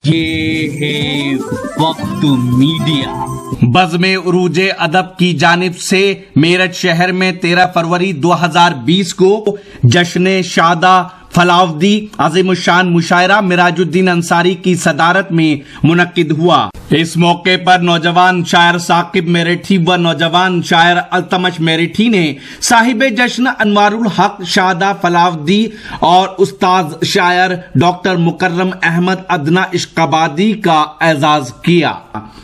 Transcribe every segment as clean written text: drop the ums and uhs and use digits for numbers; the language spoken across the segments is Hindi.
ये है वक्त मीडिया। बज़्म उरूज अदब की जानिब से मेरठ शहर में 13 फरवरी 2020 को जश्न शादा फलावदी अज़ीमुश्शान मुशायरा मिराजुद्दीन अंसारी की सदारत में मुनक्किद हुआ। इस मौके पर नौजवान शायर साकिब मेरठी व नौजवान शायर अल्तमश मेरठी ने साहिब जश्न अनवारुल हक शादा फलावदी और उस्ताद शायर डॉक्टर मुकर्रम अहमद अदना इश्काबादी का एजाज किया।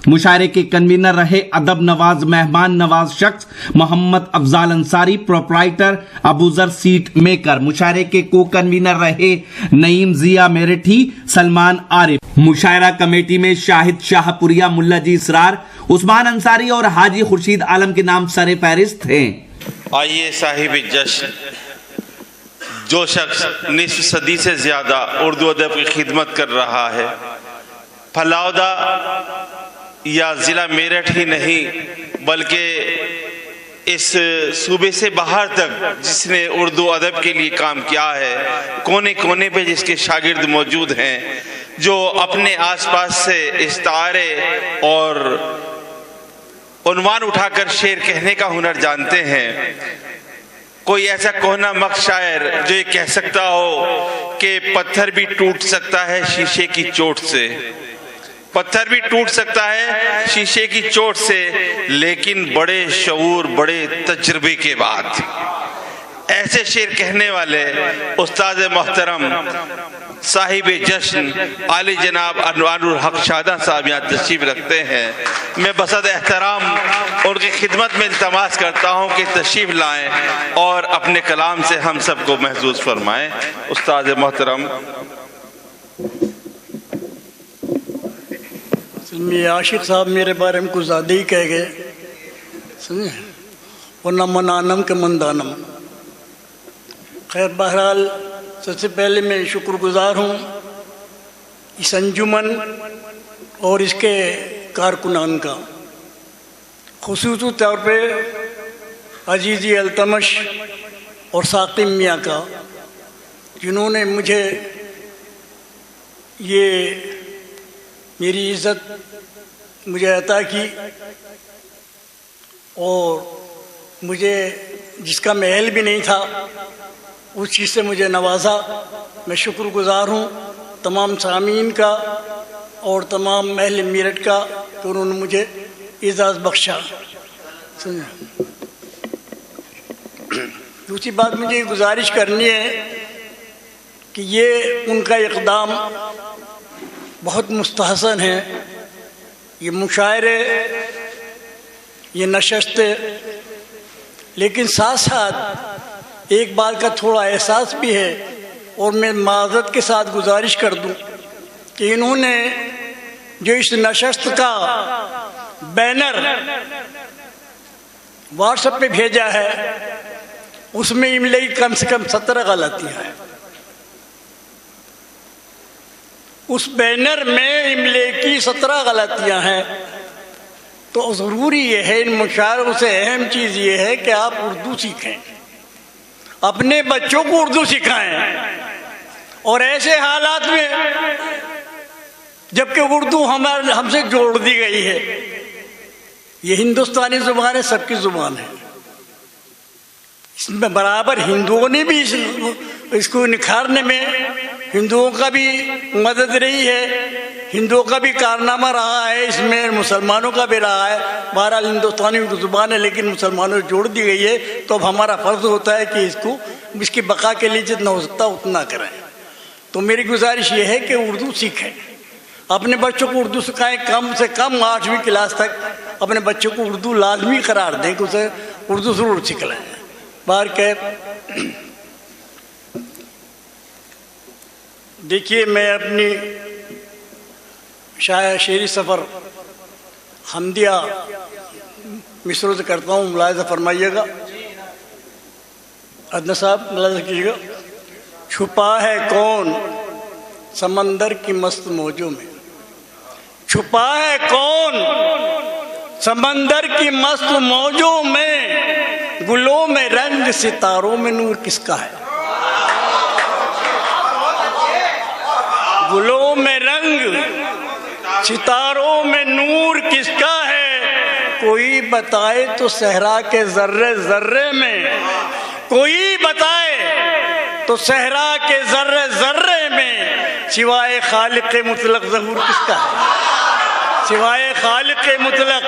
मुशायरे के कन्वीनर रहे अदब नवाज मेहमान नवाज शख्स Mohammad Afzal Ansari proprietor Abuzar seat maker. मुशायरे के को कन्वीनर रहे नईम जिया मेरठी सलमान आरिफ। मुशायरा कमेटी में शाहिद शाहपुरिया मुल्ला जी इसरार उस्मान अंसारी और हाजी खुर्शीद आलम के नाम सरे फहरिस्त हैं। आइए साहिब जश्न जो शख्स निस्फ सदी से ज्यादा उर्दू अदब की खिदमत कर रहा है, फलावदा या जिला मेरठ ही नहीं बल्कि इस सूबे से बाहर तक जिसने उर्दू अदब के लिए काम किया है, कोने कोने पे जिसके शागिर्द मौजूद हैं, जो अपने आसपास से इस्तारे और उन्वान उठाकर शेर कहने का हुनर जानते हैं। कोई ऐसा कोहना मख्श शायर जो ये कह सकता हो कि पत्थर भी टूट सकता है शीशे की चोट से, पत्थर भी टूट सकता है शीशे की चोट से, लेकिन बड़े शऊर बड़े तजुर्बे के बाद। ऐसे शेर कहने वाले उस्ताद मोहतरम साहिब जश्न आली जनाब अनवारुल हक शादा साहब यहाँ तशरीफ रखते हैं। मैं बसद एहतराम उनकी खिदमत में इल्तमास करता हूँ कि तशरीफ लाएं और अपने कलाम से हम सबको महसूस फरमाएं। उस्ताद मोहतरम। आशिक साहब मेरे बारे में कुछ ज़्यादा ही कह गए, समझे, वरना मनानम के मंदानम। खैर बहरहाल सबसे पहले मैं शुक्रगुजार हूँ इस अंजुमन और इसके कारकुनान का, खुसूसी तौर पे अजीज़ी अल्तमश और साकिब मियाँ का, जिन्होंने मुझे ये मेरी इज़्ज़त मुझे अता की और मुझे जिसका महल भी नहीं था उस चीज़ से मुझे नवाजा। मैं शुक्रगुजार हूँ तमाम सामीन का और तमाम महल मेरठ का कि उन्होंने मुझे एजाज़ बख्शा। दूसरी बात मुझे गुजारिश करनी है कि ये उनका इक़दाम बहुत मुस्तहसन है। ये मुशायरे, ये नशस्ते, लेकिन साथ साथ एक बात का थोड़ा एहसास भी है और मैं माज़रत के साथ गुजारिश कर दूं कि इन्होंने जो इस नशस्त का बैनर व्हाट्सएप पे भेजा है उसमें इमले की कम से कम 17 गलतियाँ हैं। उस बैनर में इमले की 17 गलतियाँ हैं। तो ज़रूरी ये है, इन मुशायरों से अहम चीज़ ये है कि आप उर्दू सीखें, अपने बच्चों को उर्दू सिखाएं। और ऐसे हालात में जबकि उर्दू हमसे जोड़ दी गई है, ये हिंदुस्तानी ज़ुबान है, सबकी ज़ुबान है, इसमें बराबर हिंदुओं ने भी इसको निखारने में हिंदुओं का भी मदद रही है, हिंदुओं का भी कारनामा रहा है, इसमें मुसलमानों का भी रहा है। बहरहाल हिंदुस्तानी ज़ुबान है लेकिन मुसलमानों से जोड़ दी गई है, तो अब हमारा फ़र्ज़ होता है कि इसकी बका के लिए जितना हो सकता उतना करें। तो मेरी गुजारिश ये है कि उर्दू सीखें, अपने बच्चों को उर्दू सिखाएं, कम से कम 8वीं क्लास तक अपने बच्चों को उर्दू लाजमी करार दें कि उसे उर्दू ज़रूर सीख लें। बाहर के देखिए, मैं अपनी शेरी सफ़र हमदिया मिसरों से करता हूँ, मुलाहिज़ा फरमाइएगा। अदना साहब मुलाहिज़ा कीजिएगा। छुपा है कौन समंदर की मस्त मौजों में, छुपा है कौन समंदर की मस्त मौजों में, गुलों में रंग सितारों में नूर किसका है, गुलों में रंग रंग, सितारों में नूर किसका है, कोई बताए तो सहरा के जर्रे जर्रे में, कोई बताए तो सहरा के जर्रे जर्रे में, सिवाय खालिक मुतलक ज़हूर किसका है, सिवाय खालिक मुतलक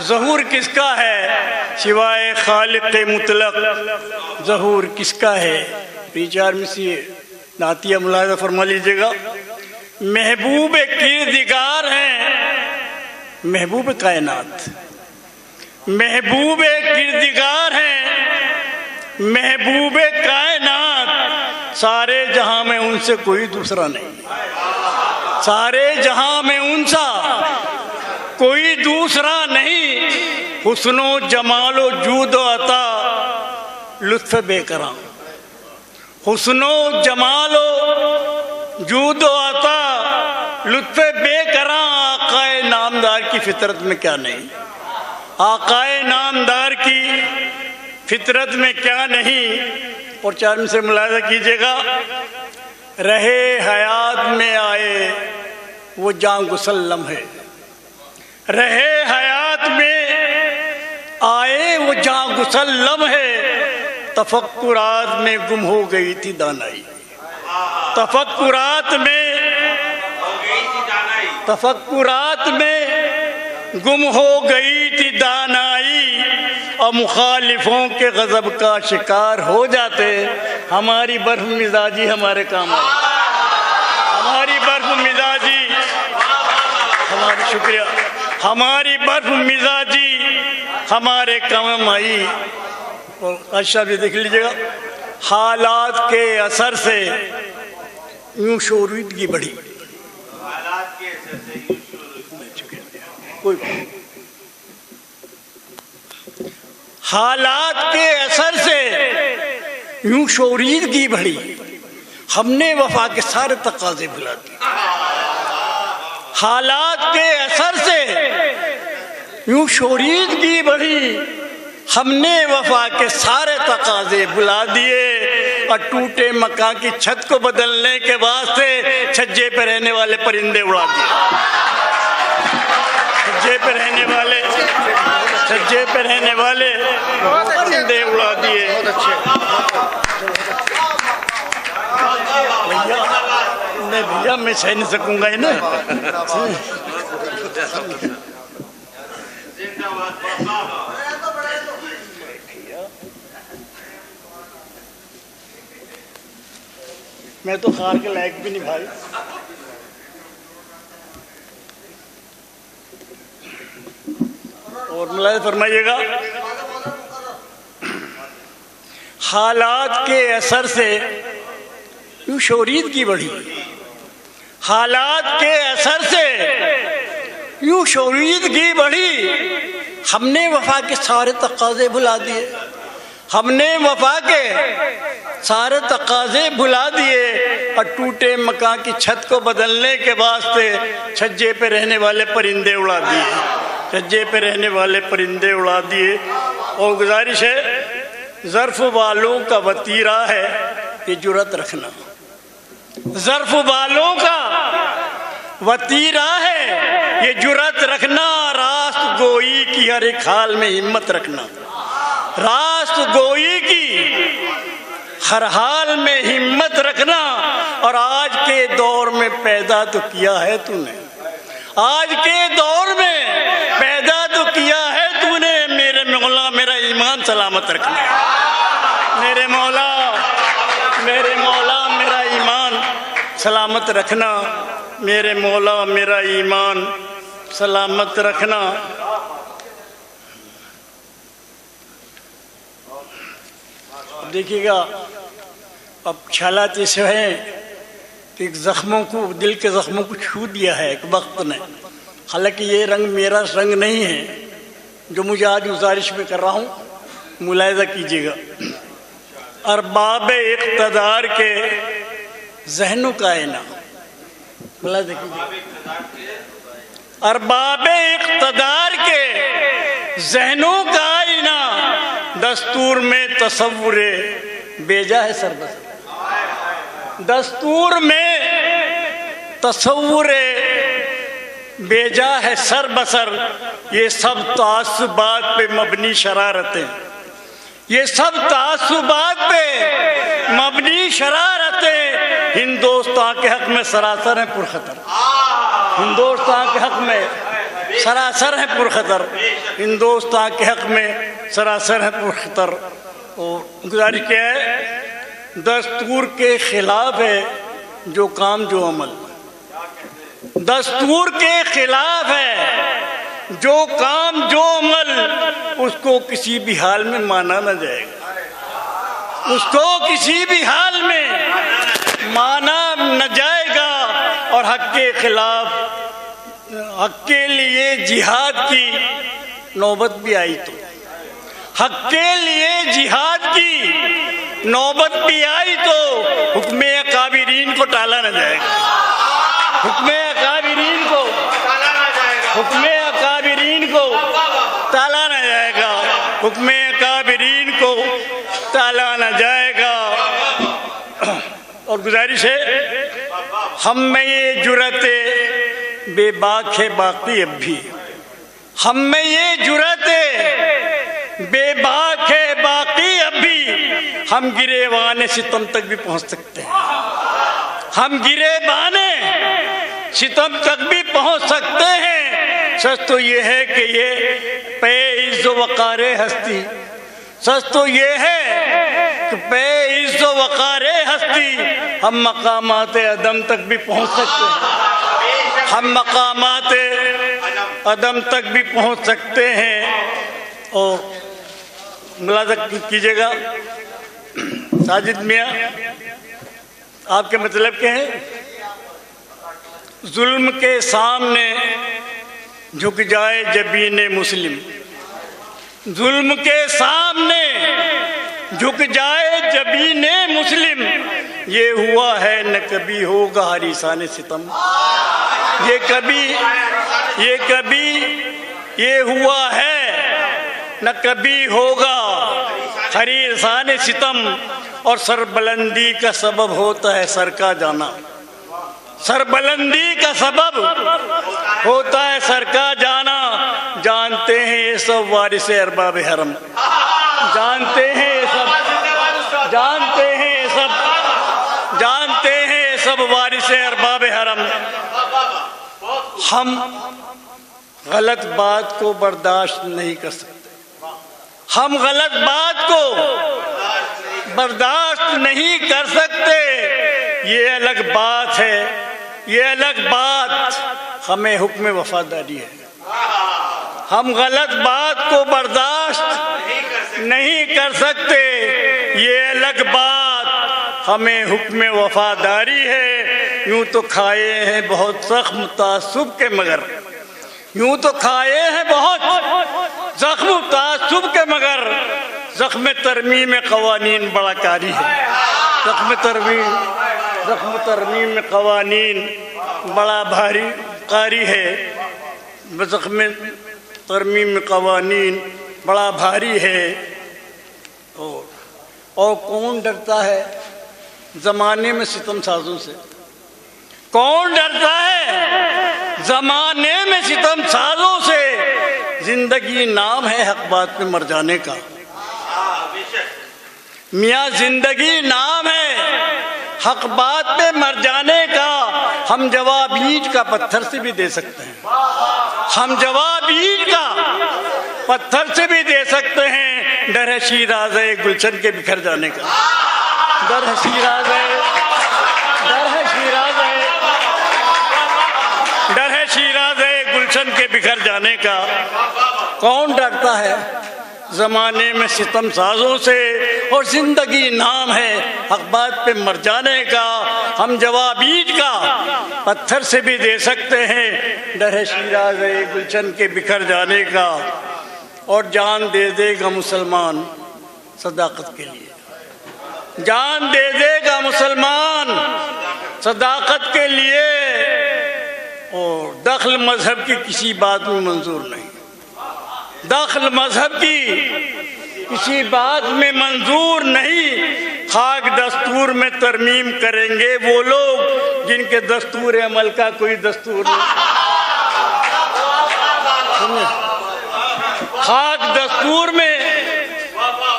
ज़हूर किसका है, सिवाय खालिक मुतलक ज़हूर किसका है। विचार में से नातिया मुलाज़ा फरमा लीजिएगा। महबूब किरदिगार हैं, महबूब कायनात, महबूब किरदिगार हैं, महबूब कायनात, सारे जहां में उनसे कोई दूसरा नहीं, सारे जहां में उनसा कोई दूसरा नहीं। हुस्नो जमालो जूदो अता लुत्फ बेकराम, हुस्नो जमालो जूदो अता लुत्फ बेकराम, आकाए नामदार की फितरत में क्या नहीं, आकाए नामदार की फितरत में क्या नहीं। और चार से मुलाज़ा कीजिएगा। रहे हयात में आए वो जान गुसल लम्हे, रहे हयात में आए वो जान गुसल लम्हे, तफक्कुरात में गुम हो गई थी दानाई, तफक्कुरात में गुम हो गई थी दानाई, और मुखालिफों के गजब का शिकार हो जाते। हमारी बर्फ मिजाजी हमारे काम आई, हमारी बर्फ मिजाजी, हमारी शुक्रिया, हमारी बर्फ मिजाजी हमारे काम आई। और अच्छा भी देख लीजिएगा। हालात के असर से यूं शोरीदगी बढ़ी, हालात के असर से यूं शोरीदगी बढ़ी, हमने वफा के सारे तकाजे भुला दिए। हालात के असर से यूं शोरीदगी बढ़ी, हमने वफा के सारे तकाजे भुला दिए, और टूटे मकान की छत को बदलने के वास्ते छज्जे पे रहने वाले परिंदे उड़ा दिए, छज्जे पे रहने वाले, छज्जे पे रहने वाले परिंदे उड़ा दिए। भैया मैं सह नहीं सकूंगा इन्हें। मैं तो खार के लायक भी नहीं भाई। और मुलाज़ा फरमाइएगा। हालात के असर से यूं शोरीदगी बढ़ी, हालात के असर से यूं शोरीदगी बढ़ी, हमने वफा के सारे तकाजे भुला दिए, हमने वफा के सारे तकाजे भुला दिए, और टूटे मकान की छत को बदलने के वास्ते छज्जे पे रहने वाले परिंदे उड़ा दिए, छज्जे पे रहने वाले परिंदे उड़ा दिए। और गुजारिश है, ज़र्फ वालों का वतीरा है ये जुर्रत रखना, ज़र्फ वालों का वतीरा है ये जुर्रत रखना, रास्त गोई की हर एक हाल में हिम्मत रखना, रास्त गोई की हर हाल में हिम्मत रखना। और आज के दौर में पैदा तो किया है तूने, आज के दौर में पैदा तो किया है तूने, मेरे मौला मेरा ईमान सलामत रखना, मेरे मौला मेरा ईमान सलामत रखना, मेरे मौला मेरा ईमान सलामत रखना। अब देखिएगा, अब ख्यालात ऐसे हैं कि जख्मों को, दिल के जख्मों को छू दिया है एक वक्त ने। हालांकि ये रंग मेरा रंग नहीं है जो मुझे आज गुजारिश में कर रहा हूँ, मुलाहिजा कीजिएगा। अरबाब इक़्तिदार के ज़हनों का आईना, मुलाहिजा कीजिए। अरबाब इक़्तिदार के ज़हनों का आईना, दस्तूर में तसव्वुरे बेजा है सरबस, दस्तूर में तसव्वुर बेजा है सर बसर, ये सब तासुबात पे मबनी शरारतें, ये सब तासुबात पे मबनी शरारतें हिंदुस्तान के हक में सरासर है पुरखतर, हिंदुस्तान के हक में सरासर है पुरखतर, हिंदुस्तान के हक में सरासर है पुरखतर। और गुजारिश क्या है, दस्तूर के खिलाफ है जो काम जो अमल, दस्तूर के खिलाफ है जो काम जो अमल, उसको किसी भी हाल में माना न जाएगा, उसको किसी भी हाल में माना न जाएगा। और हक के खिलाफ, हक के लिए जिहाद की नौबत भी आई तो, हक के लिए जिहाद की नौबत भी आई तो हुक्म अकाबिरीन को टाला न जाएगा, हुक्म अकाबिरीन को, हुक्म अकाबिरीन को टाला न जाएगा, हुक्म अकाबिरीन को टाला न जाएगा। और गुजारिश है, हम में ये जुर्रते बेबाक है बाकी अब भी, हम में ये जुर्रते बेबाक है बाकी अब भी, हम गिरेबान सितम तक भी पहुंच सकते हैं, हम गिरेबान सितम तक भी पहुंच सकते हैं। सच तो ये है कि ये पे इज़्ज़ो वक़ारे हस्ती, सच तो ये है कि पे इज़्ज़ो वक़ारे हस्ती हम मकामात अदम तक भी पहुंच सकते हैं, हम मकामात अदम तक भी पहुंच सकते हैं। और मुलाज़ा कीजिएगा साजिद मियाँ, आपके मतलब क्या है? जुल्म के सामने झुक जाए जबीने मुस्लिम, जुल्म के सामने झुक जाए जबीने मुस्लिम, ये हुआ है न कभी होगा हरीसाने सितम, ये कभी ये हुआ है न कभी होगा हरीसाने सितम। और सरबलंदी का सबब होता है सर का जाना, सरबलंदी का सबब होता है सर का जाना। जानते हैं ये सब वारिस अरबाब हरम, जानते हैं ये सब, जानते हैं ये सब, जानते हैं ये सब वारिस अरबाब हरम। हम गलत बात को बर्दाश्त नहीं कर सकते, हम गलत बात को बर्दाश्त नहीं कर सकते। ये अलग बात है, ये अलग बात, हमें हुक्म वफादारी है, हम गलत बात को बर्दाश्त नहीं कर सकते। ये अलग बात, हमें हुक्म वफादारी है। यूं तो खाए हैं बहुत ज़ख्म तासुब के, मगर यूं तो खाए हैं बहुत ज़ख्म तासुब के, मगर ज़ख्म तरमीम क़वानीन बड़ा कारी है, ज़ख्म तरमीम क़वानीन बड़ा भारी कारी है, ज़ख्म तरमीम क़वानीन बड़ा भारी है। और कौन डरता है ज़माने में सितम साजों से, कौन डरता है ज़माने में सितम साजों से। जिंदगी नाम है हक बात पे मर जाने का, मियाँ जिंदगी नाम है हक बात पे मर जाने का। हम जवाब ईंट का पत्थर से भी दे सकते हैं, हम जवाब ईंट का पत्थर से भी दे सकते हैं। डर है शीराज़े गुलशन के बिखर जाने का, डर है शीराज़े, डर है शीराज़े, डर है शीराज़े गुलशन के बिखर जाने का। कौन डरता है ज़माने में सितम साजों से। और जिंदगी नाम है हक बात पे मर जाने का। हम जवाब ईंट का पत्थर से भी दे सकते हैं, डर है शीराज़े गुलशन के बिखर जाने का। और जान दे देगा मुसलमान सदाकत के लिए, जान दे देगा मुसलमान सदाकत के लिए। और दखल मजहब की किसी बात में मंजूर नहीं, दखल मजहब की किसी बात में मंजूर नहीं। खाक दस्तूर में तरमीम करेंगे वो लोग जिनके दस्तूर अमल का कोई दस्तूर नहीं। खाक दस्तूर में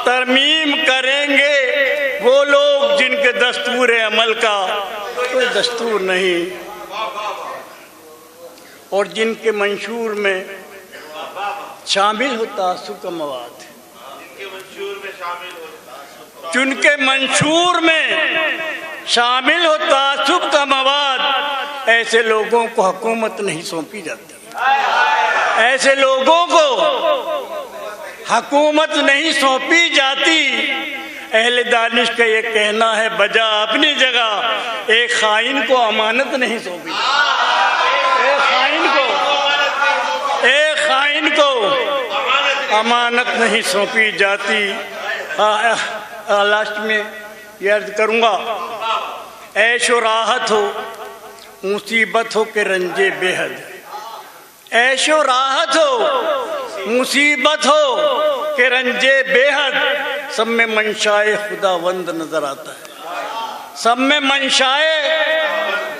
तरमीम करेंगे वो लोग जिनके दस्तूर अमल का कोई दस्तूर नहीं, और जिनके मंशूर में शामिल होता तासुब का मवाद, जिनके मंशूर में शामिल हो तासुब का मवाद, ऐसे लोगों को हुकूमत नहीं सौंपी जाती। ऐसे लोगों को हुकूमत नहीं सौंपी जाती। अहले दानिश का ये कहना है बजा अपनी जगह, एक खाइन को अमानत नहीं सौंपी, एक खाइन को अमानत नहीं सौंपी जाती। लास्ट में ये अर्ज करूँगा, ऐशो राहत हो मुसीबत हो के रंजे बेहद, ऐशो राहत हो मुसीबत हो के रंजे बेहद, सब में मंशाए खुदावंद नजर आता है, सब में मंशाए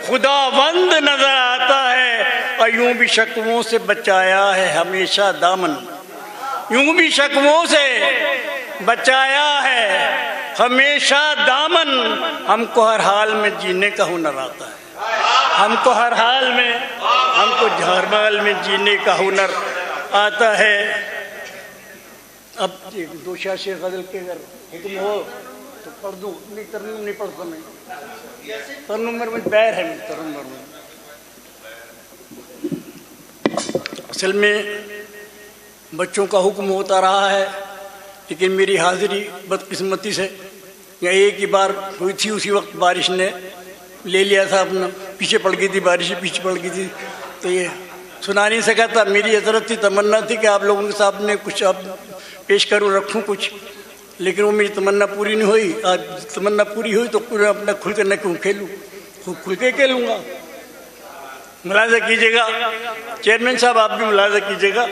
खुदावंद नजर आता है। और यूं भी शकवों से बचाया है हमेशा दामन, यूं भी शकवों से बचाया है हमेशा दामन, हमको हर हाल में जीने का हुनर आता है, हमको हर हाल में, हमको हर हाल में जीने का हुनर आता है। अब दो शाह शेर गजल के अगर हुक्म हो तो पढ़ दूँ, नहीं तरन्नुम नहीं पढ़ता मैं, तरन्नुम मेरे में बैर है, तरन्नुम में असल में बच्चों का हुक्म होता रहा है, लेकिन मेरी हाजिरी बदकिस्मती से या एक ही बार हुई थी, उसी वक्त बारिश ने ले लिया था अपना, पीछे पड़ गई थी बारिश, पीछे पड़ गई थी, तो ये सुना नहीं सका था। मेरी हजरत थी, तमन्ना थी कि आप लोगों के सामने कुछ अब पेश करूँ, रखूँ कुछ, लेकिन वो मेरी तमन्ना पूरी नहीं हुई। आज तमन्ना पूरी हुई तो पूरा अपना खुल कर न क्यों खेलूँ, खुल के खेलूँगा। मुलाजा कीजिएगा चेयरमैन साहब, आप भी मुलाजा कीजिएगा।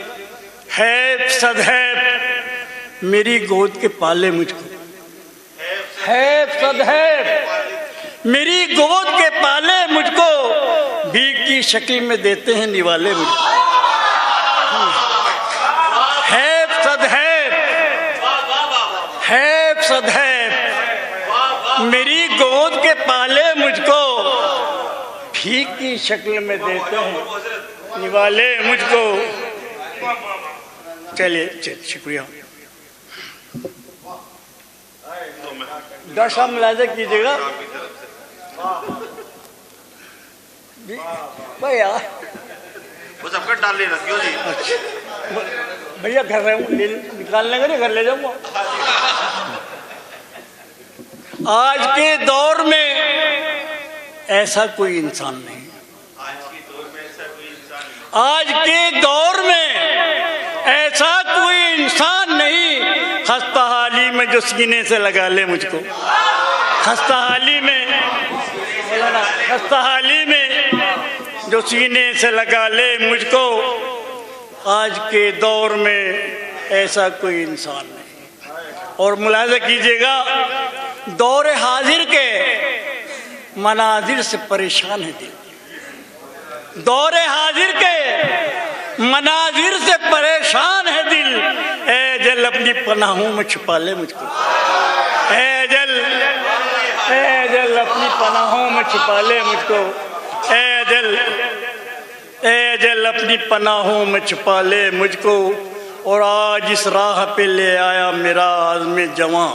है सदैव मेरी गोद के पाले मुझको, है सदैव मेरी गोद के पाले मुझको, भीख की शक्ल में देते हैं निवाले मुझको। है सदैव, है सदैव मेरी गोद के पाले मुझको, भीख की शक्ल में देते हैं निवाले मुझको। चलिए शुक्रिया। डॉक्टर साहब मुलाजा कीजिएगा भैया, वो सबका डाल लेना क्यों जी? भैया घर निकालने का नहीं, घर ले जाऊंगा। आज के दौर में ऐसा कोई इंसान नहीं, आज के दौर में ऐसा कोई इंसान नहीं, खस्ता हाली में जो सीने से लगा ले मुझको, खस्ता हाली में, खस्ता हाली में जो सीने से लगा ले मुझको। आज के दौर में ऐसा कोई इंसान नहीं। और मुलाजा कीजिएगा, दौर हाजिर के मनाजिर से परेशान है दिल, दौर हाजिर के मनाजिर से परेशान है दिल। ए जल अपनी पनाहों में छुपा ले मुझको, ए जल अपनी पनाहों में छुपा ले मुझको, ए जल अपनी पनाहों में छुपा ले मुझको। और आज इस राह पे ले आया मेरा आज़्म जवां,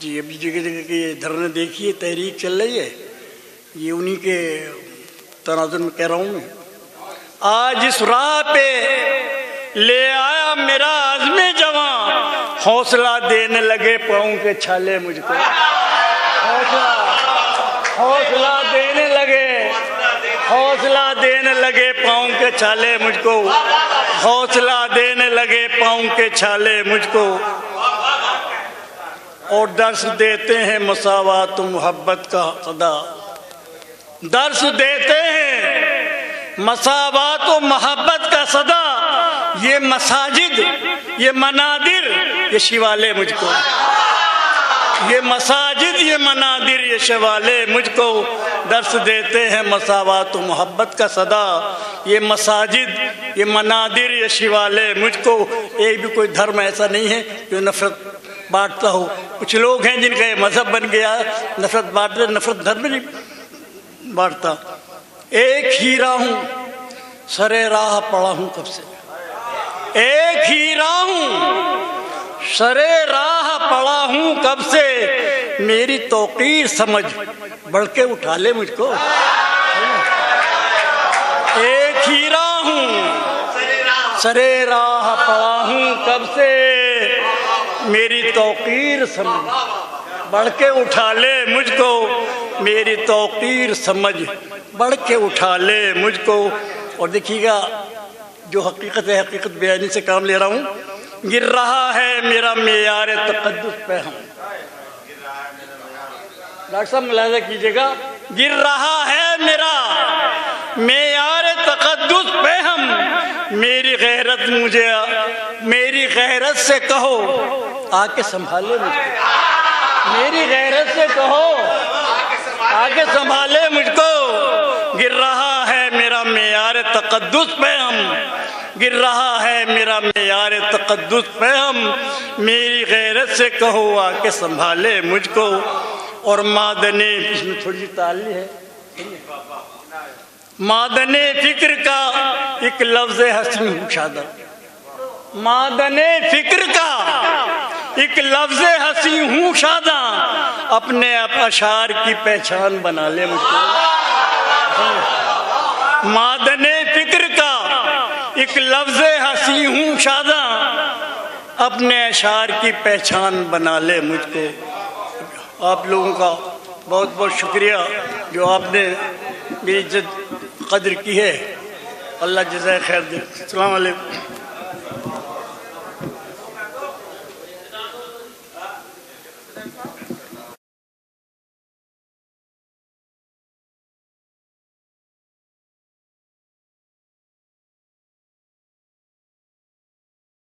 जी अभी जगह जगह के धरने देखिए, तहरीक चल रही है, ये उन्हीं के तनाजुर में कह रहा हूँ मैं। आज इस राह पे ले आया मेरा आज़्म जवां, हौसला देने लगे पाँव के छाले मुझको, हौसला देने लगे, हौसला देने लगे पाँव के छाले मुझको, हौसला देने लगे पाँव के छाले मुझको। और दर्श देते हैं मसावात मोहब्बत का सदा, दर्श देते हैं मसावात व मोहब्बत का सदा। ये मसाजिद, ये मनादिर, ये शिवाले मुझको, ये मसाजिद, ये मनादिर, ये शवाले मुझको दर्स देते हैं मसावात व मोहब्बत का सदा। ये मसाजिद, ये मनादिर, ये शिवाले मुझको, एक भी कोई धर्म ऐसा नहीं है जो नफरत बांटता हो। कुछ लोग हैं जिनका ये मजहब बन गया नफरत बांटते, नफरत धर्म नहीं बांटता। एक हीरा हूँ सरे राह पड़ा हूँ कब से, एक हीरा हूँ सरे राह पड़ा हूँ कब से, मेरी तौकीर समझ बढ़ के उठा ले मुझको। एक हीरा हूँ सरे राह पड़ा हूँ कब से, मेरी तौकीर समझ बढ़ के उठा ले मुझको, मेरी तौकीर समझ बढ़ के उठा ले मुझको। और देखिएगा जो हकीकत है, हकीकत बयानी से काम ले रहा हूँ। गिर रहा है मेरा मेयार तकद्दुस पे हम, डॉक्टर साहब मुलाहिजा कीजिएगा, गिर रहा है मेरा मेयार तकद्दुस पे हम, मेरी गैरत मुझे, मेरी गैरत से कहो आके संभाले मुझको, मेरी गैरत से कहो आके संभाले मुझको। गिर रहा है मेरा मेयार तकद्दुस पे हम, गिर रहा है मेरा मेयार तकद्दुस पे हम, मेरी गैरत से कहो आके संभाले मुझको। और मादने, इसमें थोड़ी सी ताली है, मादने फिक्र का एक लफ्ज़ हसी हूँ शादा, मादने फिक्र का एक लफ्ज़ हसी हूँ शादा, अपने आप अशार की पहचान बना ले मुझको। मादने फिक्र का एक लफ्ज़ हसी हूँ शादा, अपने अशार की पहचान बना ले मुझको। आप लोगों का बहुत बहुत शुक्रिया जो आपने मेरी इज्जत कदर की है। अल्लाह जज़ाए खैर दे। अस्सलाम वालेकुम।